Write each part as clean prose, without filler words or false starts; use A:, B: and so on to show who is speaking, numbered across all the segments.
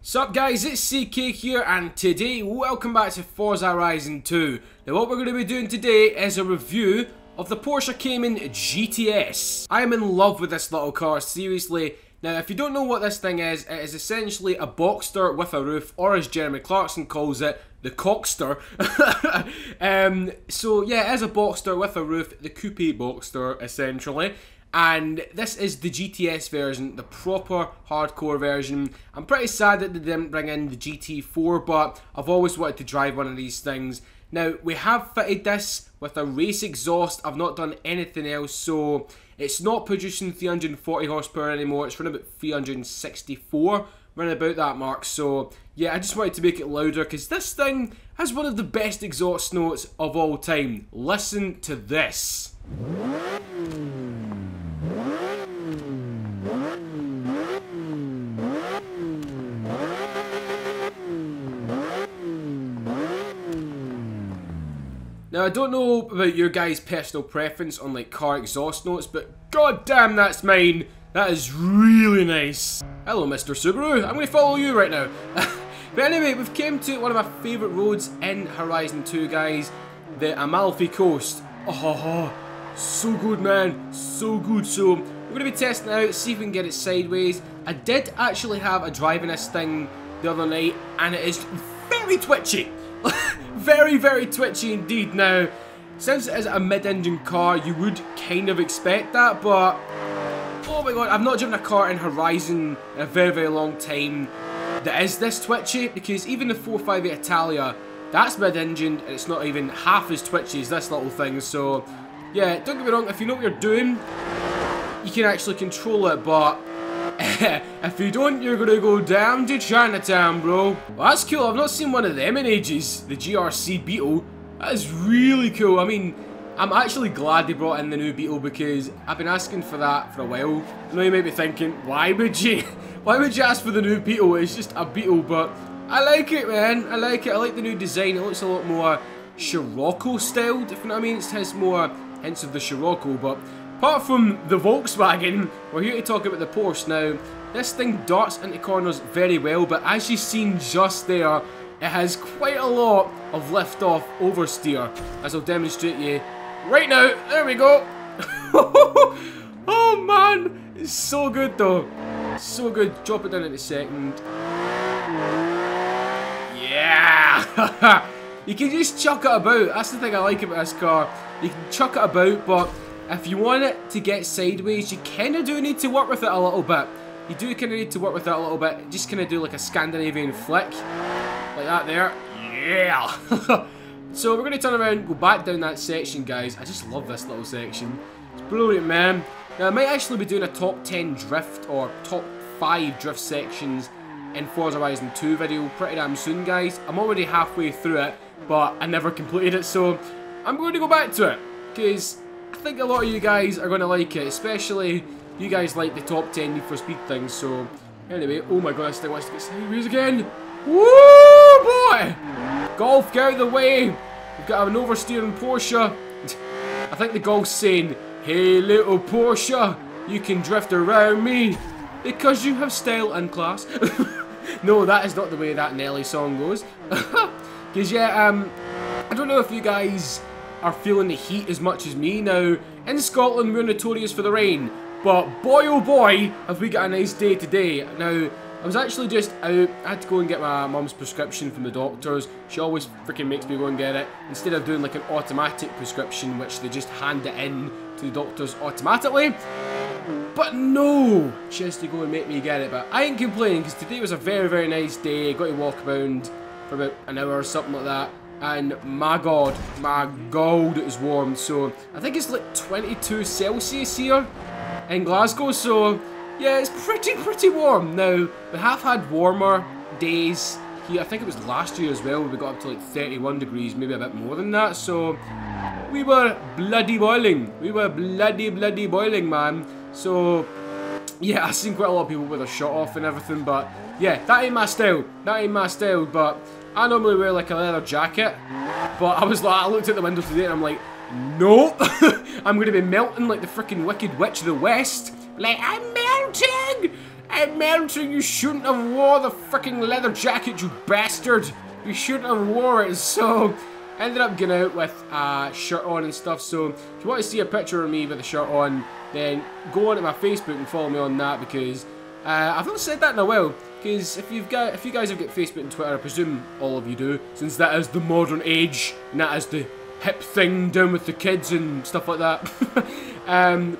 A: Sup guys, it's CK here, and today, welcome back to Forza Horizon 2. Now what we're going to be doing today is a review of the Porsche Cayman GTS. I am in love with this little car, seriously. Now if you don't know what this thing is, it is essentially a Boxster with a roof, or as Jeremy Clarkson calls it, the Cockster. So yeah, it is a Boxster with a roof, the coupe Boxster essentially. And this is the GTS version, the proper hardcore version. I'm pretty sad that they didn't bring in the GT4, but I've always wanted to drive one of these things. Now, we have fitted this with a race exhaust. I've not done anything else, so it's not producing 340 horsepower anymore. It's running about 364, running about that mark. So, yeah, I just wanted to make it louder because this thing has one of the best exhaust notes of all time. Listen to this. Now, I don't know about your guys' personal preference on like car exhaust notes, but god damn, that's mine. That is really nice. Hello, Mr. Subaru. I'm going to follow you right now. But anyway, we've come to one of my favourite roads in Horizon 2, guys. The Amalfi Coast. Oh, so good, man. So good. So, we're going to be testing it out, see if we can get it sideways. I did actually have a drive in this thing the other night, and it is very twitchy. Very, very twitchy indeed. Now, since it is a mid-engine car, you would kind of expect that, but oh my god, I've not driven a car in Horizon in a very, very long time that is this twitchy, because even the 458 Italia, that's mid-engine, and it's not even half as twitchy as this little thing. So, yeah, don't get me wrong, if you know what you're doing, you can actually control it, but if you don't, you're gonna go down to Chinatown, bro. Well, that's cool. I've not seen one of them in ages. The GRC Beetle. That is really cool. I mean, I'm actually glad they brought in the new Beetle because I've been asking for that for a while. I know you might be thinking, why would you ask for the new Beetle? It's just a Beetle, but I like it, man. I like it. I like the new design. It looks a lot more Scirocco styled, if you know what I mean. It has more hints of the Scirocco, but apart from the Volkswagen, we're here to talk about the Porsche. Now, this thing darts into corners very well, but as you've seen just there, it has quite a lot of lift-off oversteer, as I'll demonstrate you right now. There we go. Oh man, it's so good though. So good. Drop it down in a second. Yeah. You can just chuck it about. That's the thing I like about this car. You can chuck it about, but if you want it to get sideways, you kind of do need to work with it a little bit. You do kind of need to work with it a little bit. Just kind of do like a Scandinavian flick. Like that there. Yeah! So we're going to turn around, go back down that section, guys. I just love this little section. It's brilliant, man. Now, I might actually be doing a top 10 drift or top 5 drift sections in Forza Horizon 2 video pretty damn soon, guys. I'm already halfway through it, but I never completed it, so I'm going to go back to it. Because I think a lot of you guys are going to like it, especially you guys like the top 10 Need for Speed things. So anyway, oh my god, this thing wants to get sideways again. Woo, boy! Golf, get out of the way. We've got an oversteering Porsche. I think the Golf's saying, hey little Porsche, you can drift around me because you have style and class. No, that is not the way that Nelly song goes. Because yeah, I don't know if you guys are feeling the heat as much as me. Now, in Scotland we're notorious for the rain, but boy oh boy have we got a nice day today. Now, I was actually just out, I had to go and get my mum's prescription from the doctors. She always freaking makes me go and get it, instead of doing like an automatic prescription which they just hand it in to the doctors automatically. But no, she has to go and make me get it. But I ain't complaining because today was a very, very nice day. I got to walk around for about an hour or something like that. And my god, it was warm. So I think it's like 22 Celsius here in Glasgow. So yeah, it's pretty warm. Now, we have had warmer days here. I think it was last year as well. We got up to like 31 degrees, maybe a bit more than that. So we were bloody boiling. We were bloody boiling, man. So yeah, I've seen quite a lot of people with their shirt off and everything. But yeah, that ain't my style. That ain't my style. But I normally wear like a leather jacket, but I was like, I looked at the window today and I'm like, nope, I'm going to be melting like the freaking Wicked Witch of the West. Like, I'm melting! Melton, you shouldn't have wore the freaking leather jacket, you bastard. You shouldn't have wore it. So, I ended up getting out with a shirt on and stuff. So, if you want to see a picture of me with a shirt on, then go onto my Facebook and follow me on that, because I've not said that in a while. Because if you guys have got Facebook and Twitter, I presume all of you do, since that is the modern age and that is the hip thing down with the kids and stuff like that.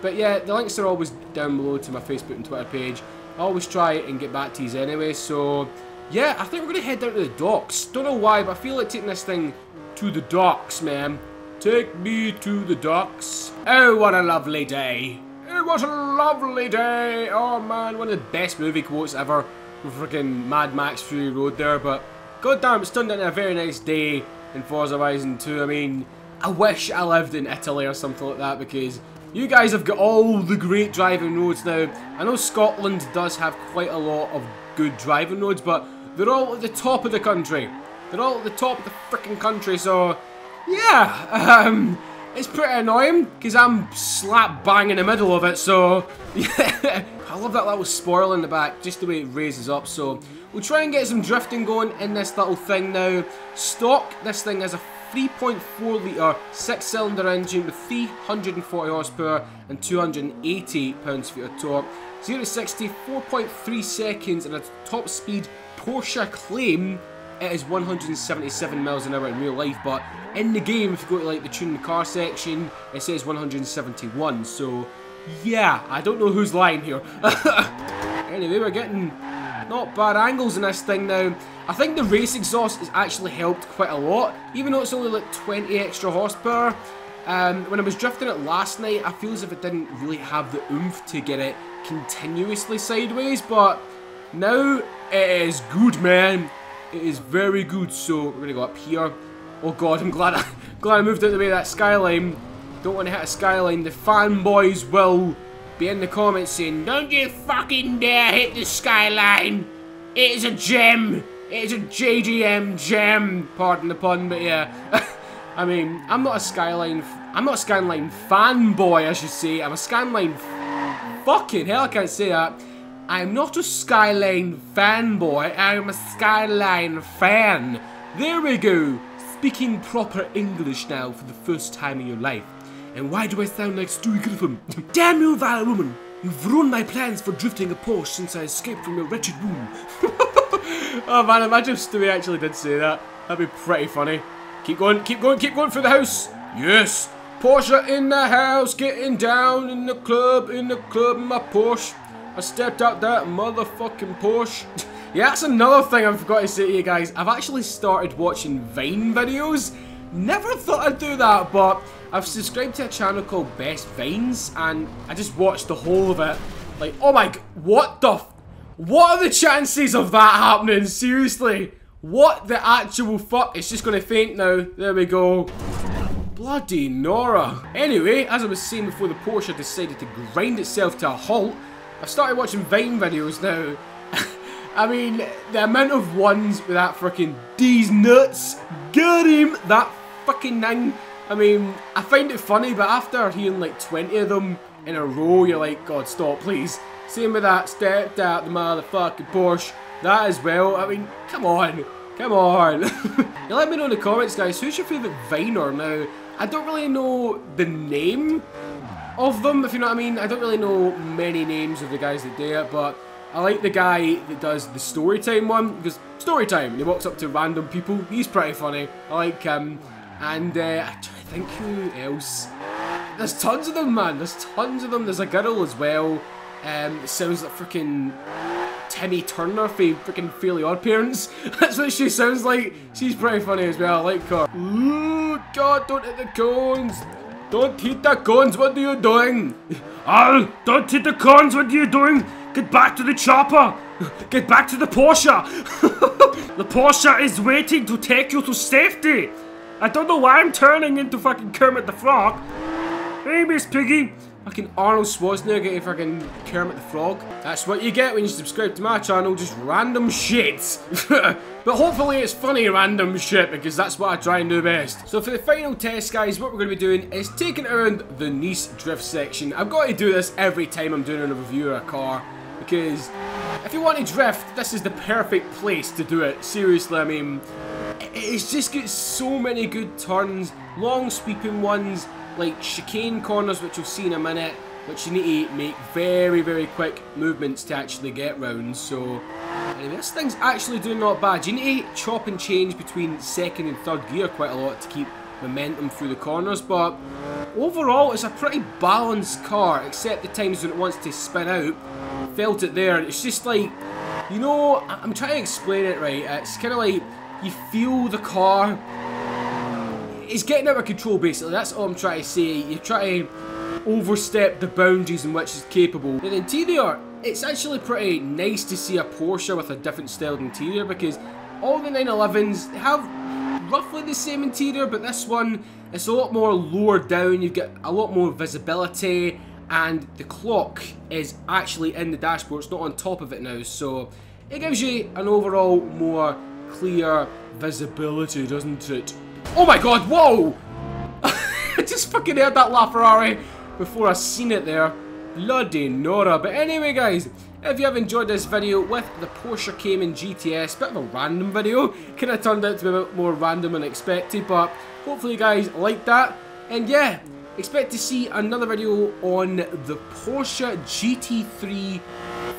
A: But yeah, the links are always down below to my Facebook and Twitter page. I always try and get back to you anyway. So yeah, I think we're gonna head down to the docks. Don't know why, but I feel like taking this thing to the docks, man. Take me to the docks. Oh, what a lovely day. Oh, what a lovely day. Oh man, one of the best movie quotes ever. Freaking Mad Max Fury Road there, but goddamn, it's turned into a very nice day in Forza Horizon 2. I mean, I wish I lived in Italy or something like that, because you guys have got all the great driving roads now. I know Scotland does have quite a lot of good driving roads, but they're all at the top of the country. They're all at the top of the freaking country, so yeah, it's pretty annoying, because I'm slap bang in the middle of it, so yeah. I love that little spoiler in the back, just the way it raises up. So we'll try and get some drifting going in this little thing now. Stock, this thing has a 3.4 litre 6-cylinder engine with 340 horsepower and 280 pounds-feet of torque. 0 to 60, 4.3 seconds, and at top speed Porsche Cayman, it is 177 miles an hour in real life, but in the game, if you go to like the tune the car section, it says 171. So yeah, I don't know who's lying here. Anyway, we're getting not bad angles in this thing now. I think the race exhaust has actually helped quite a lot, even though it's only like 20 extra horsepower. When I was drifting it last night, I feel as if it didn't really have the oomph to get it continuously sideways, but now it is good, man. It is very good. So we're gonna go up here. Oh god, I'm glad I moved out of the way of that skyline. Don't want to hit a skyline. The fanboys will be in the comments saying, "Don't you fucking dare hit the skyline! It is a gem! It is a JDM gem!" Pardon the pun, but yeah. I mean, I'm not a skyline fanboy, I should say. I'm a skyline fucking hell, I can't say that. I'm not a skyline fanboy, I'm a skyline fan. There we go. Speaking proper English now for the first time in your life. And why do I sound like Stewie Griffin? Damn you, vile woman! You've ruined my plans for drifting a Porsche since I escaped from your wretched womb. Oh man, imagine if Stewie actually did say that. That'd be pretty funny. Keep going, keep going, keep going for the house. Yes! Porsche in the house, getting down in the club, in my Porsche. I stepped out that motherfucking Porsche. Yeah, that's another thing I forgot to say to you guys. I've actually started watching Vine videos. Never thought I'd do that, but I've subscribed to a channel called Best Vines, and I just watched the whole of it. Like, oh my god, what are the chances of that happening? Seriously, what the actual fuck? It's just gonna faint now. There we go. Bloody Nora. Anyway, as I was saying before, the Porsche decided to grind itself to a halt. I've started watching Vine videos now. I mean, the amount of ones with that freaking "these nuts, get him," that fucking thing. I mean, I find it funny, but after hearing like 20 of them in a row, you're like, God, stop, please. Same with that, stepped out the motherfucking Porsche. That as well. I mean, come on. Come on. You let me know in the comments, guys, who's your favourite Viner now? I don't really know the name of them, if you know what I mean. I don't really know many names of the guys that do it, but I like the guy that does the story time one, because story time, and he walks up to random people. He's pretty funny. I like him. And I'm trying to think who else. There's tons of them, man. There's tons of them. There's a girl as well. It sounds like freaking Timmy Turner for freaking Fairly Odd Parents. That's what she sounds like. She's pretty funny as well. I like her. Ooh, God, don't hit the cones. Don't hit the cones. What are you doing? Al, don't hit the cones. What are you doing? Get back to the chopper. Get back to the Porsche. The Porsche is waiting to take you to safety. I don't know why I'm turning into fucking Kermit the Frog. Hey, Miss Piggy. Fucking Arnold Schwarzenegger and fucking Kermit the Frog. That's what you get when you subscribe to my channel, just random shit. But hopefully it's funny random shit, because that's what I try and do best. So for the final test, guys, what we're going to be doing is taking it around the Nice drift section. I've got to do this every time I'm doing a review of a car, because if you want to drift, this is the perfect place to do it. Seriously, I mean, it's just got so many good turns, long sweeping ones, like chicane corners, which you'll see in a minute, which you need to make very, very quick movements to actually get round. So, anyway, this thing's actually doing not bad. You need to chop and change between second and third gear quite a lot to keep momentum through the corners, but overall it's a pretty balanced car, except the times when it wants to spin out. Felt it there. It's just like, you know, I'm trying to explain it right. It's kind of like you feel the car is getting out of control, basically. That's all I'm trying to say. You try to overstep the boundaries in which it's capable. The interior, it's actually pretty nice to see a Porsche with a different styled interior, because all the 911s have roughly the same interior, but this one is a lot more lower down. You've got a lot more visibility, and the clock is actually in the dashboard. It's not on top of it now, so it gives you an overall more clear visibility, doesn't it? Oh my god, whoa! I just fucking heard that LaFerrari before I seen it there. Bloody Nora. But anyway, guys, if you have enjoyed this video with the Porsche Cayman GTS, bit of a random video, kind of turned out to be a bit more random than expected, but hopefully you guys liked that. And yeah, expect to see another video on the Porsche GT3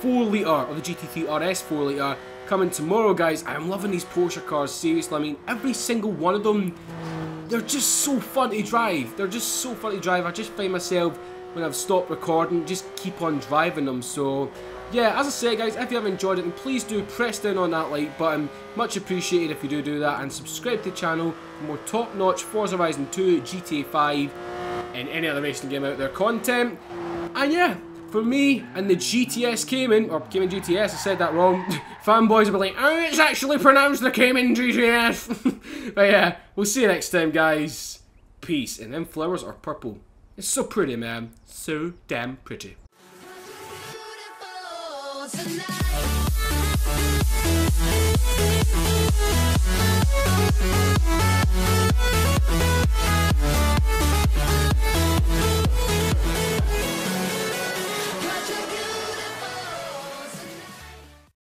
A: 4-litre, or the GT3 RS 4-litre, coming tomorrow, guys. I'm loving these Porsche cars, seriously. I mean, every single one of them, they're just so fun to drive. They're just so fun to drive. I just find myself, when I've stopped recording, just keep on driving them. So yeah, as I say, guys, if you have enjoyed it, then please do press down on that like button. Much appreciated if you do that, and subscribe to the channel for more top-notch Forza Horizon 2, GTA 5, and any other racing game out there content. And yeah, for me and the GTS Cayman, or Cayman GTS, I said that wrong. Fanboys will be like, oh, it's actually pronounced the Cayman GTS. But yeah, we'll see you next time, guys. Peace. And them flowers are purple. It's so pretty, man. So damn pretty. Tonight.